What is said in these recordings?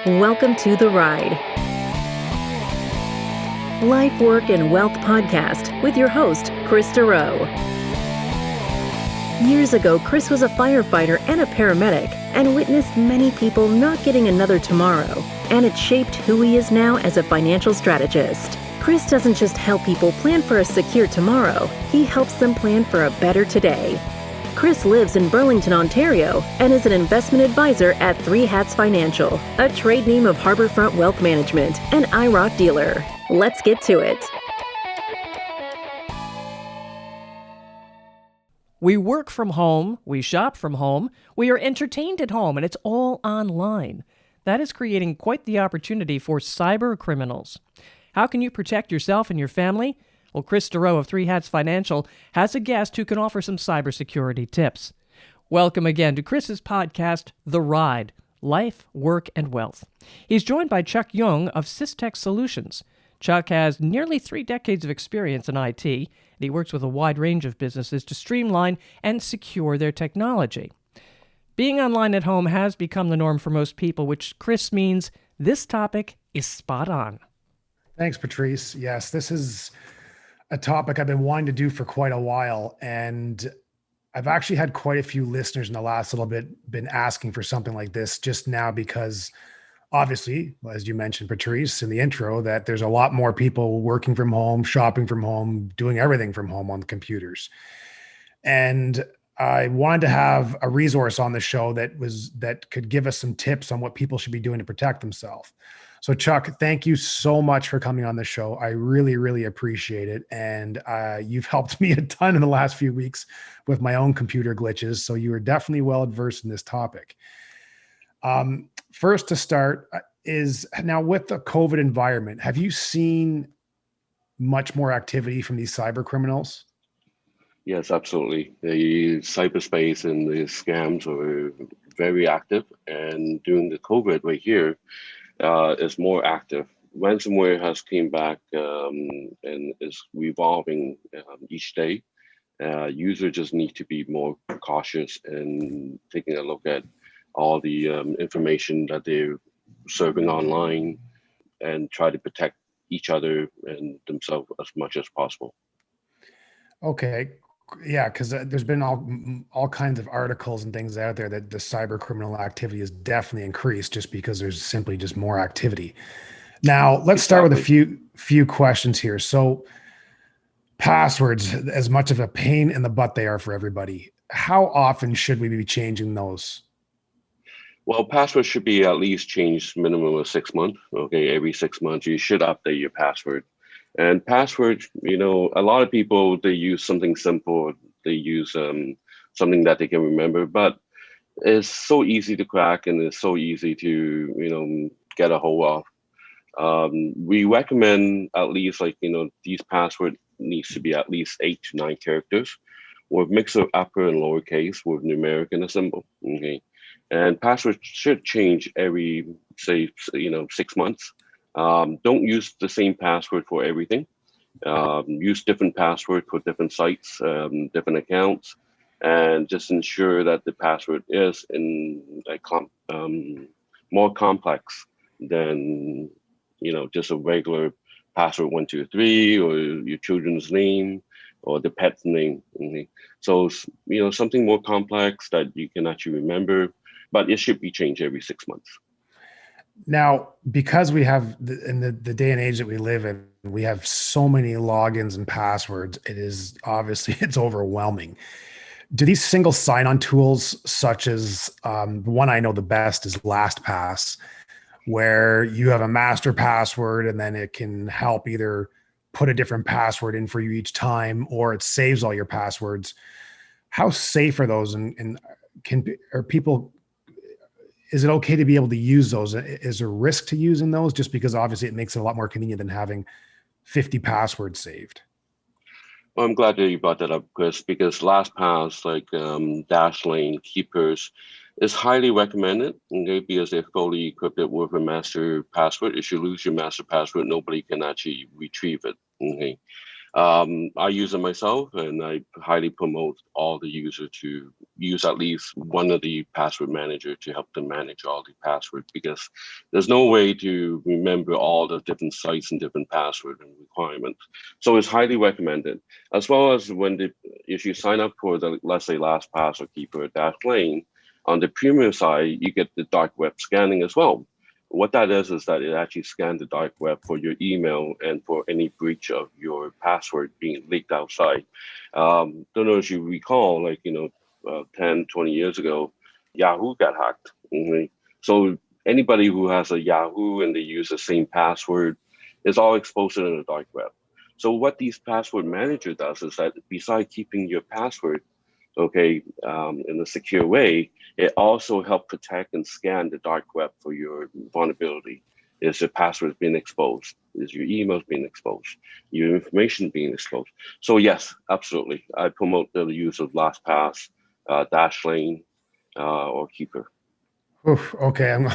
Welcome to The Ride. Life, Work, and Wealth podcast with your host, Kris Dureau. Years ago, Kris was a firefighter and a paramedic and witnessed many people not getting another tomorrow, and it shaped who he is now as a financial strategist. Kris doesn't just help people plan for a secure tomorrow, he helps them plan for a better today. Kris lives in Burlington, Ontario, and is an investment advisor at Three Hats Financial, a trade name of Harborfront Wealth Management, and IROC dealer. Let's get to it. We work from home, we shop from home, we are entertained at home, and it's all online. That is creating quite the opportunity for cybercriminals. How can you protect yourself and your family? Well, Kris Dureau of Three Hats Financial has a guest who can offer some cybersecurity tips. Welcome again to Kris's podcast, The Ride, Life, Work, and Wealth. He's joined by Chuck Yeung of Cystech Solutions. Chuck has nearly 3 decades of experience in IT, and he works with a wide range of businesses to streamline and secure their technology. Being online at home has become the norm for most people, which, Kris, means this topic is spot on. Thanks, Patrice. Yes, this is a topic I've been wanting to do for quite a while, and I've actually had quite a few listeners in the last little bit been asking for something like this just now because obviously, as you mentioned, Patrice, in the intro, that there's a lot more people working from home, shopping from home, doing everything from home on the computers. And I wanted to have a resource on the show that could give us some tips on what people should be doing to protect themselves. So Chuck, thank you so much for coming on the show. I really, really appreciate it. And you've helped me a ton in the last few weeks with my own computer glitches. So you are definitely well versed in this topic. First to start is now with the COVID environment, have you seen much more activity from these cyber criminals? Yes, absolutely. The cyberspace and the scams are very active. And during the COVID right here, is more active. Ransomware has came back and is revolving each day. Users just need to be more cautious and taking a look at all the information that they're serving online and try to protect each other and themselves as much as possible. Okay. Yeah, because there's been all kinds of articles and things out there that the cyber criminal activity has definitely increased just because there's simply just more activity. Now, let's start with a few questions here. So passwords, as much of a pain in the butt they are for everybody, how often should we be changing those? Well, passwords should be at least changed minimum of 6 months. Okay, every 6 months, you should update your password. And passwords, a lot of people, they use something simple. They use something that they can remember, but it's so easy to crack and it's so easy to, get a hold of. We recommend at least these passwords needs to be at least 8 to 9 characters with mix of upper and lowercase with numeric and a symbol. Okay. And passwords should change every, say, 6 months. Don't use the same password for everything. Use different password for different sites, different accounts, and just ensure that the password is more complex than just a regular password 123 or your children's name or the pet's name. Okay. So something more complex that you can actually remember, but it should be changed every 6 months. Now, because we have, in the day and age that we live in, we have so many logins and passwords, it's overwhelming. Do these single sign-on tools, such as the one I know the best is LastPass, where you have a master password and then it can help either put a different password in for you each time, or it saves all your passwords. How safe are those? Is it okay to be able to use those? Is there risk to using those just because obviously it makes it a lot more convenient than having 50 passwords saved? Well, I'm glad that you brought that up, Kris, because LastPass, like Dashlane, Keepers, is highly recommended, okay, because they're fully encrypted with a master password. If you lose your master password, nobody can actually retrieve it. Okay. I use it myself, and I highly promote all the users to use at least one of the password manager to help them manage all the passwords, because there's no way to remember all the different sites and different password and requirements. So it's highly recommended. As well as if you sign up for the, let's say, LastPass or Keeper Dashlane, on the premium side, you get the dark web scanning as well. What that is that it actually scans the dark web for your email and for any breach of your password being leaked outside. Don't know if you recall, 10, 20 years ago, Yahoo got hacked. So anybody who has a Yahoo and they use the same password is all exposed in the dark web. So what these password manager does is that besides keeping your password in a secure way, it also helps protect and scan the dark web for your vulnerability. Is your password being exposed? Is your emails being exposed? Your information being exposed? So yes, absolutely. I promote the use of LastPass, Dashlane, or Keeper. Oof, okay, I'm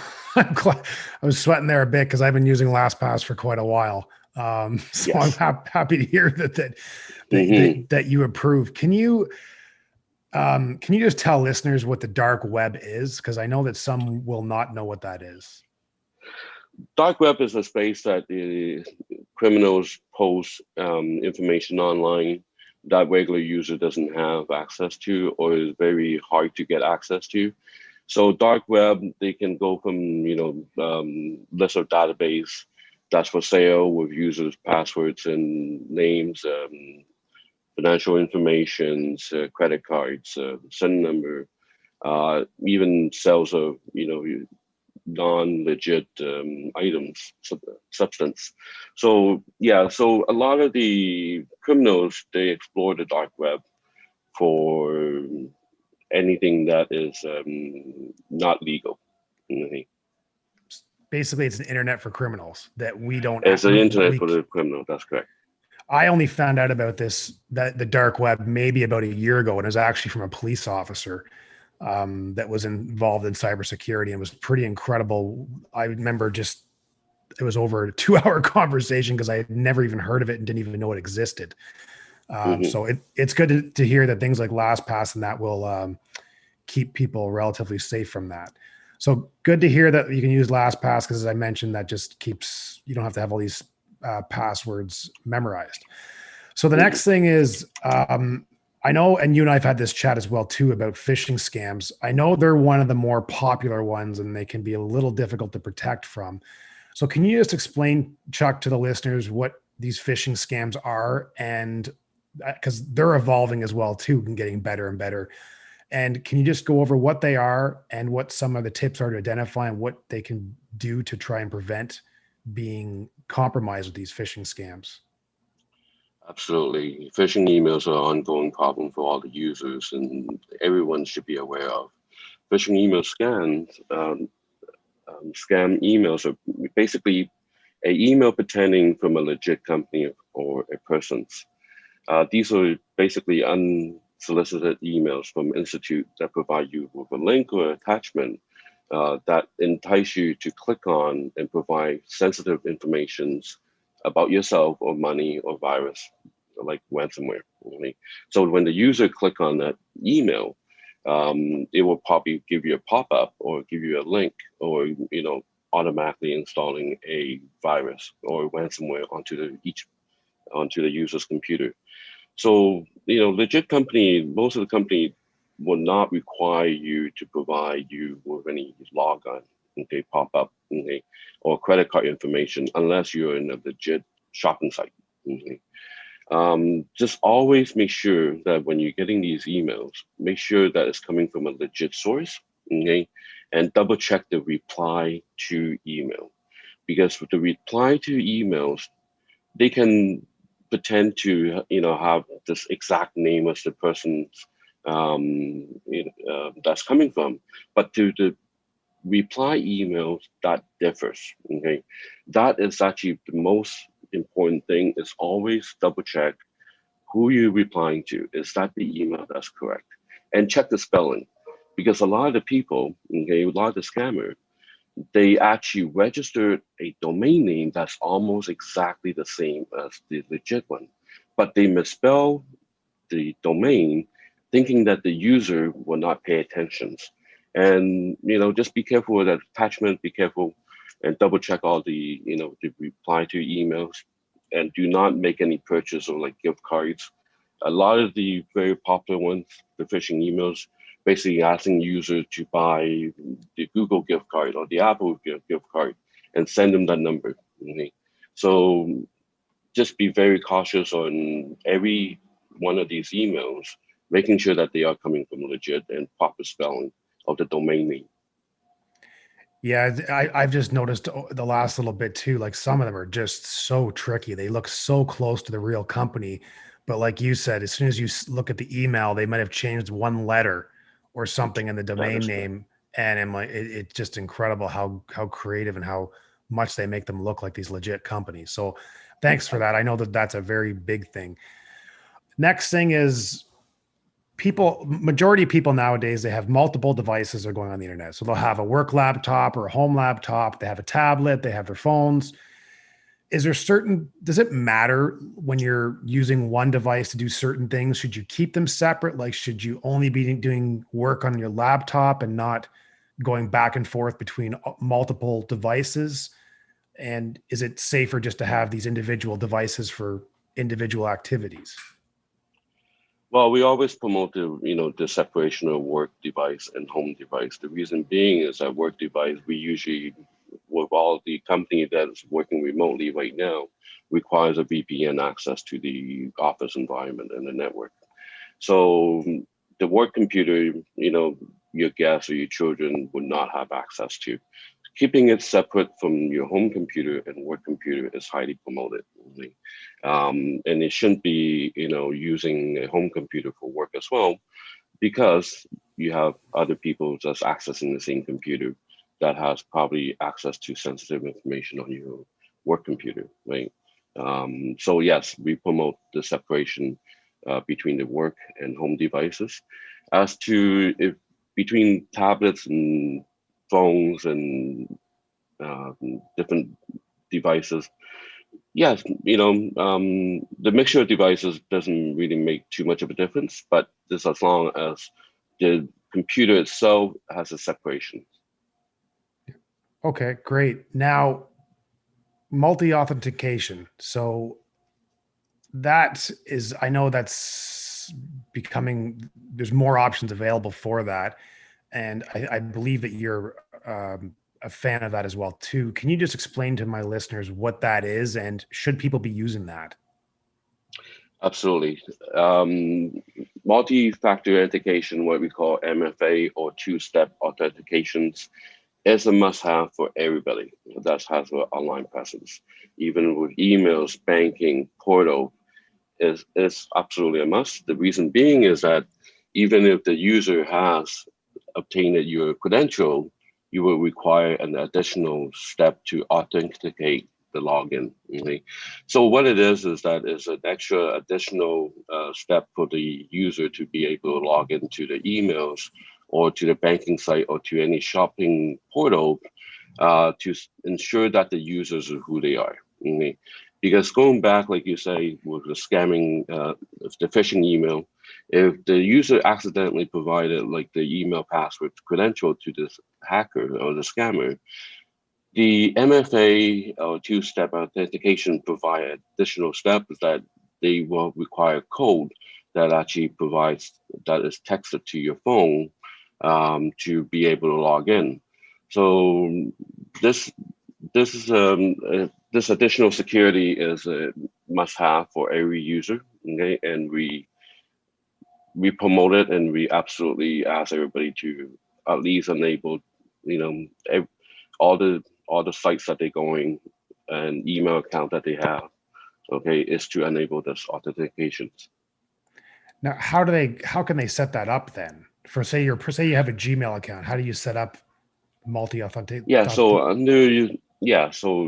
glad. I was sweating there a bit because I've been using LastPass for quite a while. So Yes. I'm happy to hear that Mm-hmm. that you approve. Can you just tell listeners what the dark web is? Because I know that some will not know what that is. Dark web is a space that the criminals post information online that regular user doesn't have access to or is very hard to get access to. So dark web, they can go from list of database that's for sale with users' passwords and names, financial information, credit cards, SIN number, even sales of non-legit items, substance. So yeah, so a lot of the criminals, they explore the dark web for anything that is not legal. Basically, it's an internet for criminals that we don't. It's the internet We for the criminal. That's correct. I only found out about that the dark web maybe about a year ago, and it was actually from a police officer that was involved in cybersecurity, and was pretty incredible. I remember it was over a 2-hour conversation because I had never even heard of it and didn't even know it existed. Mm-hmm. So it's good to hear that things like LastPass and that will keep people relatively safe from that. So good to hear that you can use LastPass because, as I mentioned, that just keeps you don't have to have all these passwords memorized. So the next thing is, I know, and you and I have had this chat as well too about phishing scams. I know they're one of the more popular ones, and they can be a little difficult to protect from. So can you just explain, Chuck, to the listeners what these phishing scams are, and because they're evolving as well too and getting better and better. And can you just go over what they are and what some of the tips are to identify and what they can do to try and prevent being compromised with these phishing scams? Absolutely. Phishing emails are an ongoing problem for all the users, and everyone should be aware of. Phishing email scam emails are basically an email pretending from a legit company or a person's. These are basically unsolicited emails from institute that provide you with a link or attachment that entice you to click on and provide sensitive information about yourself or money or virus, like ransomware. Okay? So when the user click on that email, it will probably give you a pop-up or give you a link or automatically installing a virus or ransomware onto the user's computer. So, legit company, most of the company will not require you to provide you with any logon, okay, pop up, okay, or credit card information unless you're in a legit shopping site. Okay. Just always make sure that when you're getting these emails, make sure that it's coming from a legit source, okay, and double check the reply to email, because with the reply to emails, they can pretend to have this exact name as the person that's coming from, but to the reply emails that differs. Okay, that is actually the most important thing. Is always double check who you're replying to. Is that the email that's correct, and check the spelling, because a lot of the people, okay, a lot of the scammers, they actually registered a domain name that's almost exactly the same as the legit one. but they misspell the domain, thinking that the user will not pay attention. And just be careful with that attachment. Be careful and double check all the the reply to emails, and do not make any purchase of like gift cards. A lot of the very popular ones, the phishing emails, basically asking users to buy the Google gift card or the Apple gift card and send them that number. Okay? So just be very cautious on every one of these emails, making sure that they are coming from legit and proper spelling of the domain name. Yeah, I've just noticed the last little bit too, like some of them are just so tricky. They look so close to the real company. But like you said, as soon as you look at the email, they might have changed one letter or something in the domain name. And I'm like, it's just incredible how creative and how much they make them look like these legit companies. So thanks for that. I know that that's a very big thing. Next thing is majority of people nowadays, they have multiple devices that are going on the internet. So they'll have a work laptop or a home laptop, they have a tablet, they have their phones. Does it matter when you're using one device to do certain things? Should you keep them separate? Like, should you only be doing work on your laptop and not going back and forth between multiple devices? And is it safer just to have these individual devices for individual activities? Well, we always promote the separation of work device and home device. The reason being is that work device, we usually, with all the company that's working remotely right now, requires a VPN access to the office environment and the network. So the work computer, your guests or your children would not have access to. Keeping it separate from your home computer and work computer is highly promoted. And it shouldn't be, using a home computer for work as well, because you have other people just accessing the same computer that has probably access to sensitive information on your work computer, right? So yes, we promote the separation between the work and home devices. As to if between tablets and phones and different devices, yes, the mixture of devices doesn't really make too much of a difference, but just as long as the computer itself has a separation. Okay, great. Now, multi-authentication. So I know that's there's more options available for that. And I believe that you're a fan of that as well too. Can you just explain to my listeners what that is, and should people be using that? Absolutely. Multi-factor authentication, what we call MFA or two-step authentications, is a must-have for everybody that has an online presence. Even with emails, banking, portal, is absolutely a must. The reason being is that even if the user has obtained your credential, you will require an additional step to authenticate the login. Okay? So what it is that it's an extra additional step for the user to be able to log into the emails or to the banking site or to any shopping portal to ensure that the users are who they are. Okay? Because going back, like you say, with the scamming, the phishing email, if the user accidentally provided like the email password credential to this hacker or the scammer, the MFA or two-step authentication provide additional steps that they will require code that actually provides, that is texted to your phone to be able to log in. So this additional security is a must-have for every user, okay? And we promote it, and we absolutely ask everybody to at least enable, all the sites that they're going and email account that they have, okay, is to enable this authentications. Now, how can they set that up then? Say you have a Gmail account, how do you set up multi-authentic? So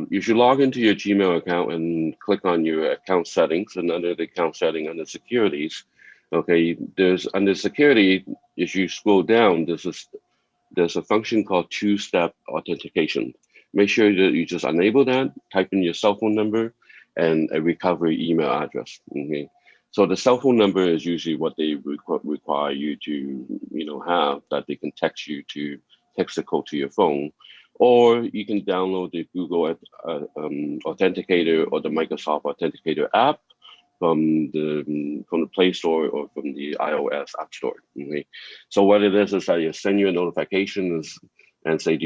you should log into your Gmail account and click on your account settings, and under the account setting under securities, okay, there's under security, if you scroll down, there's a function called two-step authentication. Make sure that you just enable that, type in your cell phone number and a recovery email address. Okay. So the cell phone number is usually what they require you to, have, that they can text you to text the code to your phone, or you can download the Google Authenticator or the Microsoft Authenticator app from the Play Store or from the iOS App Store. Okay? So what it is that you send you a notification and say,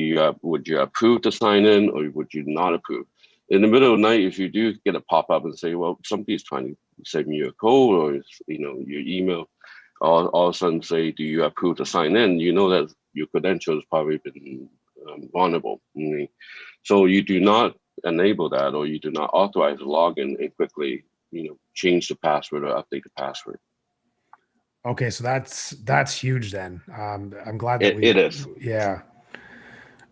would you approve to sign in, or would you not approve? In the middle of the night, if you do get a pop up and say, well, somebody's trying to send me a code, or your email, all of a sudden say, do you approve to sign in? You know that your credentials probably been vulnerable. Okay? So you do not enable that, or you do not authorize the login and quickly change the password or update the password. Okay, so that's huge then. I'm glad that it is. Yeah.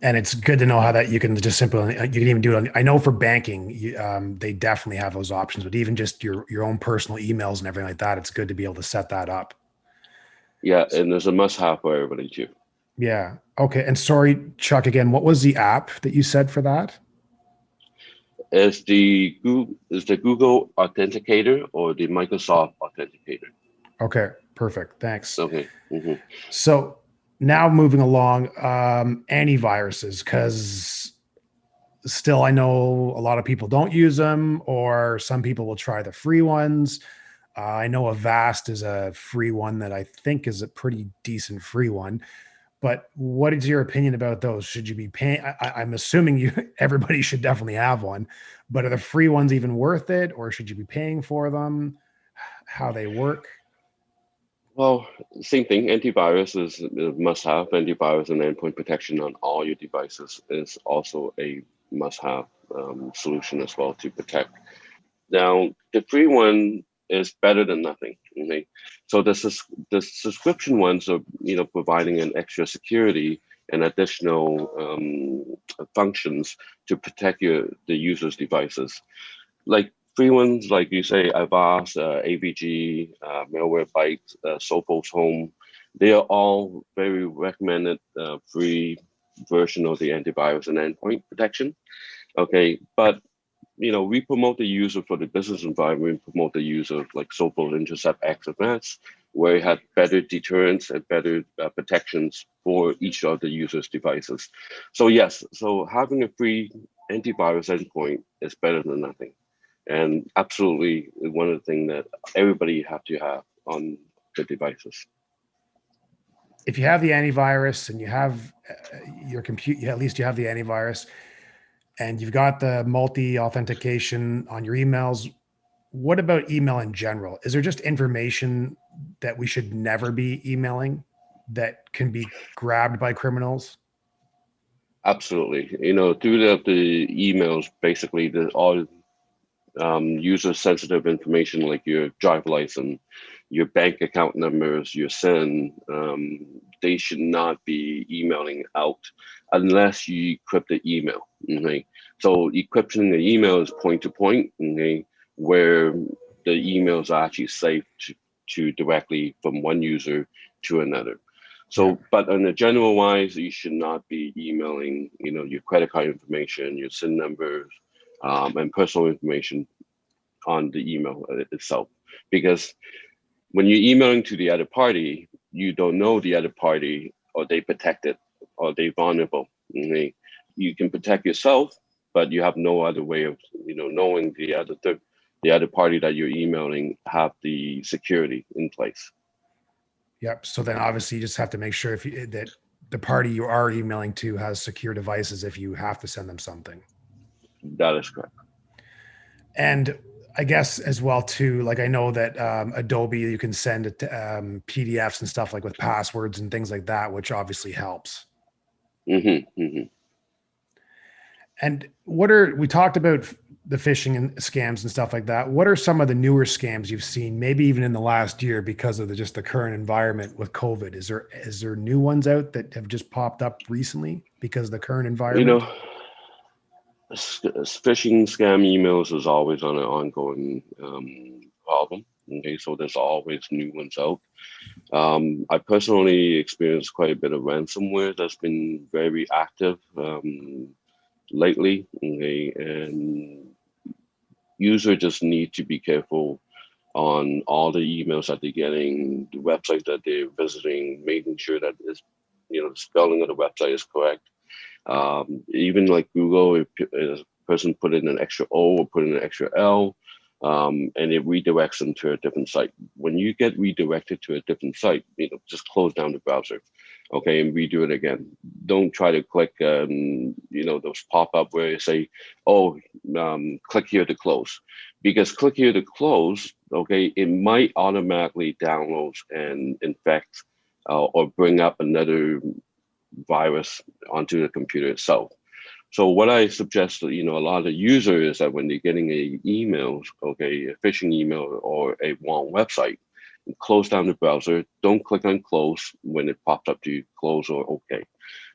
And it's good to know how that you can just simply, you can even do it on, I know for banking, they definitely have those options, but even just your own personal emails and everything like that, it's good to be able to set that up. Yeah, and there's a must-have for everybody too. Yeah. Okay. And sorry, Chuck, again, what was the app that you said for that? Is the Google Authenticator or the Microsoft Authenticator? Okay, perfect. Thanks. Okay. Mm-hmm. So now moving along, antiviruses, because still I know a lot of people don't use them, or some people will try the free ones. I know Avast is a free one that I think is a pretty decent free one. But what is your opinion about those? Should you be paying? I'm assuming everybody should definitely have one, but are the free ones even worth it, or should you be paying for them? How they work? Well, same thing. Antivirus is a must-have. Antivirus and endpoint protection on all your devices is also a must-have solution as well to protect. Now, the free one is better than nothing. Okay? So the subscription ones are, providing an extra security and additional functions to protect the user's devices. Like free ones, like you say, Avast, AVG, Malwarebytes, Sophos Home, they are all very recommended free version of the antivirus and endpoint protection. Okay, but we promote the use of, for the business environment, we promote the use of like Sophos Intercept X Advanced, where it had better deterrence and better protections for each of the user's devices. So yes, so having a free antivirus endpoint is better than nothing. And absolutely one of the things that everybody have to have on the devices. If you have the antivirus and you have your computer, at least you have the antivirus, and you've got the multi-authentication on your emails, what about email in general? Is there just information that we should never be emailing that can be grabbed by criminals? Absolutely. Through the emails, basically, all user sensitive information like your driver license, your bank account numbers, your SIN, they should not be emailing out unless you encrypt the email. Okay? So encrypting the email is point to point, okay, where the emails are actually safe to directly from one user to another. So, but on a general wise, you should not be emailing, your credit card information, your SIN numbers, and personal information on the email itself. Because when you're emailing to the other party, you don't know the other party, or they protected, or they vulnerable. Okay? You can protect yourself, but you have no other way of knowing the other party that you're emailing have the security in place. Yep. So then obviously you just have to make sure that the party you are emailing to has secure devices if you have to send them something. That is correct. And I guess as well too, like I know that Adobe, you can send it to PDFs and stuff like with passwords and things like that, which obviously helps. Mm-hmm, mm-hmm. And we talked about the phishing and scams and stuff like that. What are some of the newer scams you've seen, maybe even in the last year, because of just the current environment with COVID? Is there new ones out that have just popped up recently because of the current environment? Phishing scam emails is always on an ongoing problem. Okay, so there's always new ones out. I personally experienced quite a bit of ransomware that's been very active lately. Okay, and users just need to be careful on all the emails that they're getting, the website that they're visiting, making sure that the spelling of the website is correct. Even like Google, if a person put in an extra O or put in an extra L, and it redirects them to a different site. When you get redirected to a different site, just close down the browser, okay, and redo it again. Don't try to click, those pop up where you say, "Oh, click here to close," because click here to close, okay, it might automatically download and infect or bring up another virus onto the computer itself. So what I suggest, a lot of users is that when they're getting a email, okay, a phishing email or a wrong website, close down the browser. Don't click on close when it pops up to close or okay.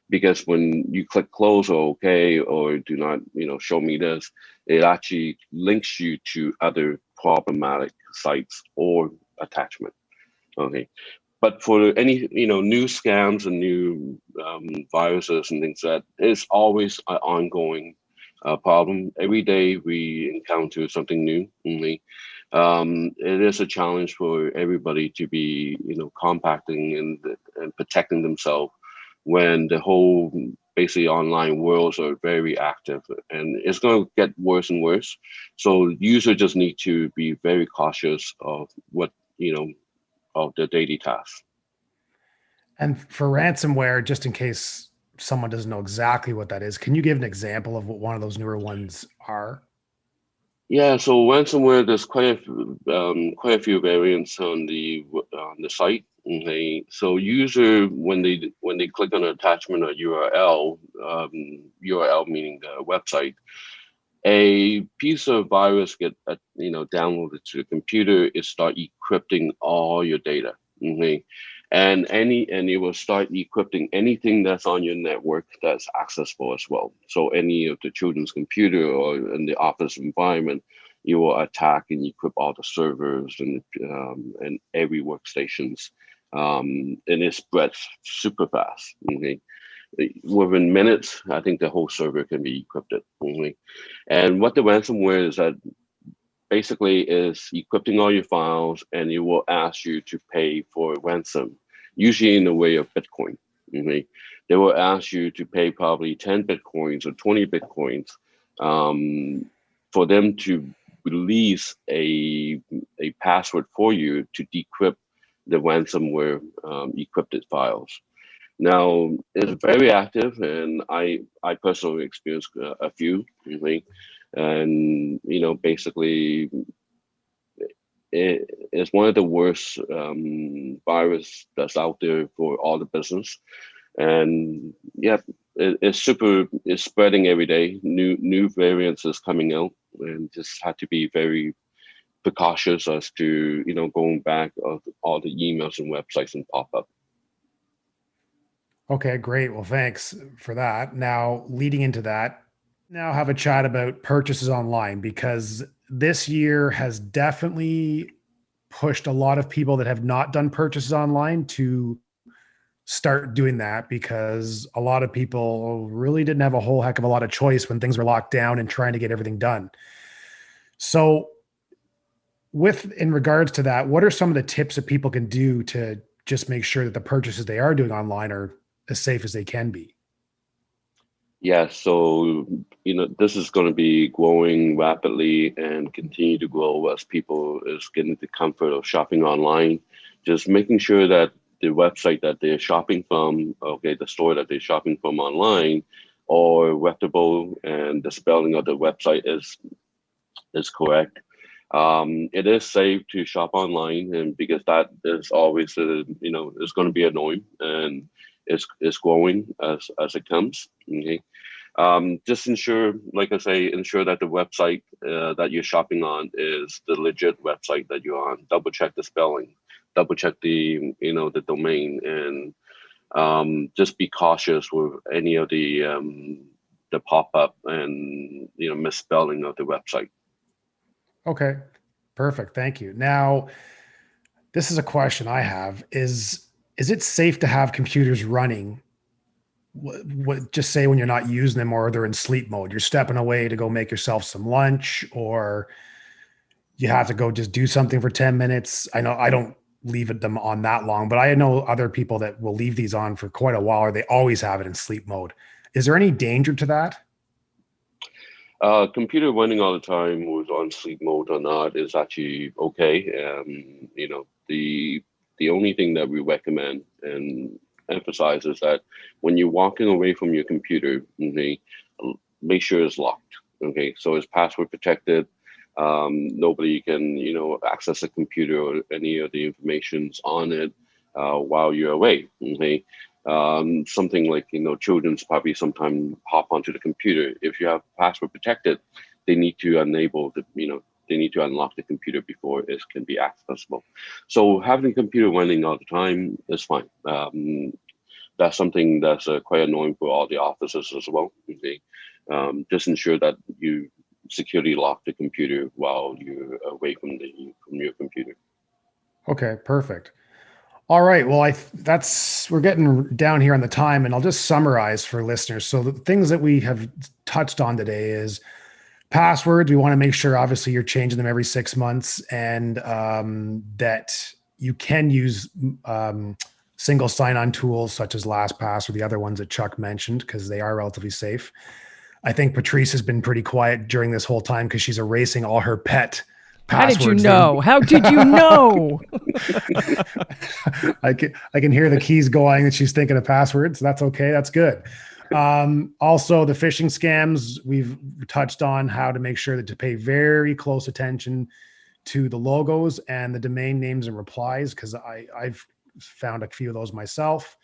Because when you click close or okay, or do not, show me this, it actually links you to other problematic sites or attachment. Okay. But for any new scams and new viruses and things, that is always an ongoing problem. Every day we encounter something new. It is a challenge for everybody to be compacting and protecting themselves when the whole basically online worlds are very active, and it's going to get worse and worse. So users just need to be very cautious of what of the daily tasks. And for ransomware, just in case someone doesn't know exactly what that is, can you give an example of what one of those newer ones are? Yeah, so ransomware, there's quite a few variants on the site. Okay, so user when they click on an attachment or URL, URL meaning the website, a piece of virus get downloaded to the computer. It start encrypting all your data. Okay, and it will start encrypting anything that's on your network that's accessible as well. So any of the children's computer or in the office environment, you will attack and encrypt all the servers and every workstations, and it spreads super fast. Okay, within minutes, I think the whole server can be encrypted. Okay? And what the ransomware is that basically is encrypting all your files, and it will ask you to pay for ransom, usually in the way of Bitcoin. Okay? They will ask you to pay probably 10 Bitcoins or 20 Bitcoins for them to release a password for you to decrypt the ransomware encrypted files. Now, it's very active, and I personally experienced a few, really. And basically, it's one of the worst virus that's out there for all the business. And yeah, it's spreading every day. New variants is coming out, and just had to be very precautious as to going back of all the emails and websites and pop up. Okay, great. Well, thanks for that. Now, leading into that, now have a chat about purchases online, because this year has definitely pushed a lot of people that have not done purchases online to start doing that, because a lot of people really didn't have a whole heck of a lot of choice when things were locked down and trying to get everything done. So, in regards to that, what are some of the tips that people can do to just make sure that the purchases they are doing online are as safe as they can be? Yeah, so this is going to be growing rapidly and continue to grow as people is getting the comfort of shopping online. Just making sure that the website that they're shopping from, okay, the store that they're shopping from online, are reputable, and the spelling of the website is correct. It is safe to shop online, and because that is always it's going to be annoying, and it's growing as it comes. Okay. Just ensure, like I say, ensure that the website that you're shopping on is the legit website that you're on. Double check the spelling, double check the the domain, and just be cautious with any of the pop up and misspelling of the website. Okay, perfect. Thank you. Now, this is a question I have: is it safe to have computers running? Just say when you're not using them, or they're in sleep mode, you're stepping away to go make yourself some lunch, or you have to go just do something for 10 minutes. I know I don't leave them on that long, but I know other people that will leave these on for quite a while, or they always have it in sleep mode. Is there any danger to that? Computer running all the time, was on sleep mode or not, is actually okay. The only thing that we recommend and emphasize is that when you're walking away from your computer, okay, make sure it's locked. Okay, so it's password protected. Nobody can, access the computer or any of the information's on it while you're away. Okay. Something like, children's probably sometimes hop onto the computer. If you have password protected, they need to enable they need to unlock the computer before it can be accessible. So having the computer running all the time is fine. That's something that's quite annoying for all the officers as well. Okay. Just ensure that you securely lock the computer while you're away from your computer. Okay, perfect. All right. Well, we're getting down here on the time, and I'll just summarize for listeners. So the things that we have touched on today is passwords. We want to make sure, obviously, you're changing them every 6 months, and that you can use single sign-on tools such as LastPass or the other ones that Chuck mentioned, because they are relatively safe. I think Patrice has been pretty quiet during this whole time because she's erasing all her pet passwords. How did you know? How did you know? I can hear the keys going and she's thinking of passwords. That's okay. That's good. Also, the phishing scams, we've touched on how to make sure that to pay very close attention to the logos and the domain names and replies, because I've found a few of those myself.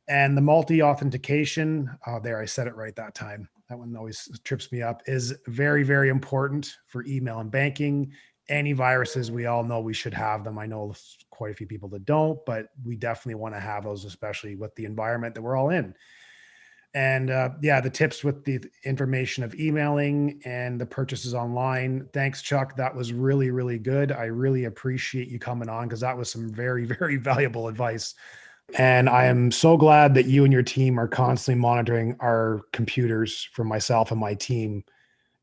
And the multi-authentication, I said it right that time. That one always trips me up, is very, very important for email and banking. Antiviruses, we all know we should have them. I know quite a few people that don't, but we definitely want to have those, especially with the environment that we're all in. And the tips with the information of emailing and the purchases online. Thanks, Chuck. That was really, really good. I really appreciate you coming on, because that was some very, very valuable advice. And I am so glad that you and your team are constantly monitoring our computers for myself and my team,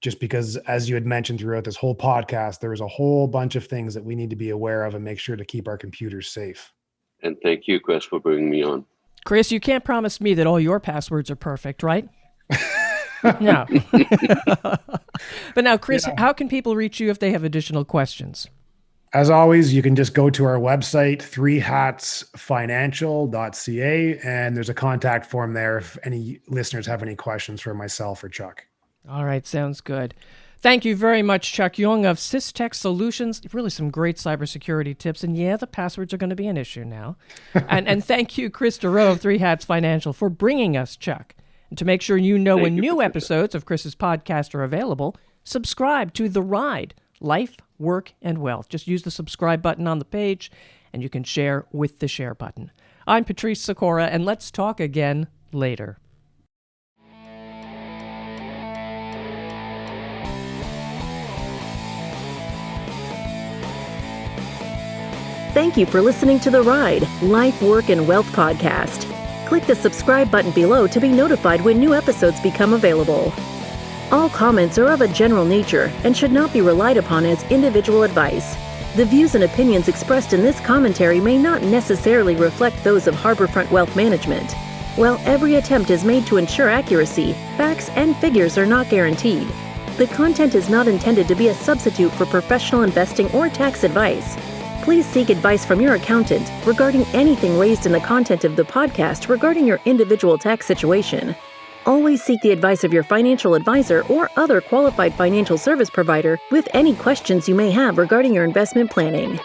just because, as you had mentioned throughout this whole podcast, there is a whole bunch of things that we need to be aware of and make sure to keep our computers safe. And thank you, Kris, for bringing me on. Kris, you can't promise me that all your passwords are perfect, right? No. But now, Kris, How can people reach you if they have additional questions? As always, you can just go to our website, 3hatsfinancial.ca, and there's a contact form there if any listeners have any questions for myself or Chuck. All right, sounds good. Thank you very much, Chuck Yeung of Cystech Solutions. Really some great cybersecurity tips. And the passwords are going to be an issue now. And thank you, Kris Dureau of 3 Hats Financial, for bringing us Chuck. And to make sure you know when new episodes of Kris's podcast are available, subscribe to The Ride, Life, Work, and Wealth. Just use the subscribe button on the page, and you can share with the share button. I'm Patrice Sikora, and let's talk again later. Thank you for listening to The Ride, Life, Work, and Wealth podcast. Click the subscribe button below to be notified when new episodes become available. All comments are of a general nature and should not be relied upon as individual advice. The views and opinions expressed in this commentary may not necessarily reflect those of Harborfront Wealth Management. While every attempt is made to ensure accuracy, facts and figures are not guaranteed. The content is not intended to be a substitute for professional investing or tax advice. Please seek advice from your accountant regarding anything raised in the content of the podcast regarding your individual tax situation. Always seek the advice of your financial advisor or other qualified financial service provider with any questions you may have regarding your investment planning.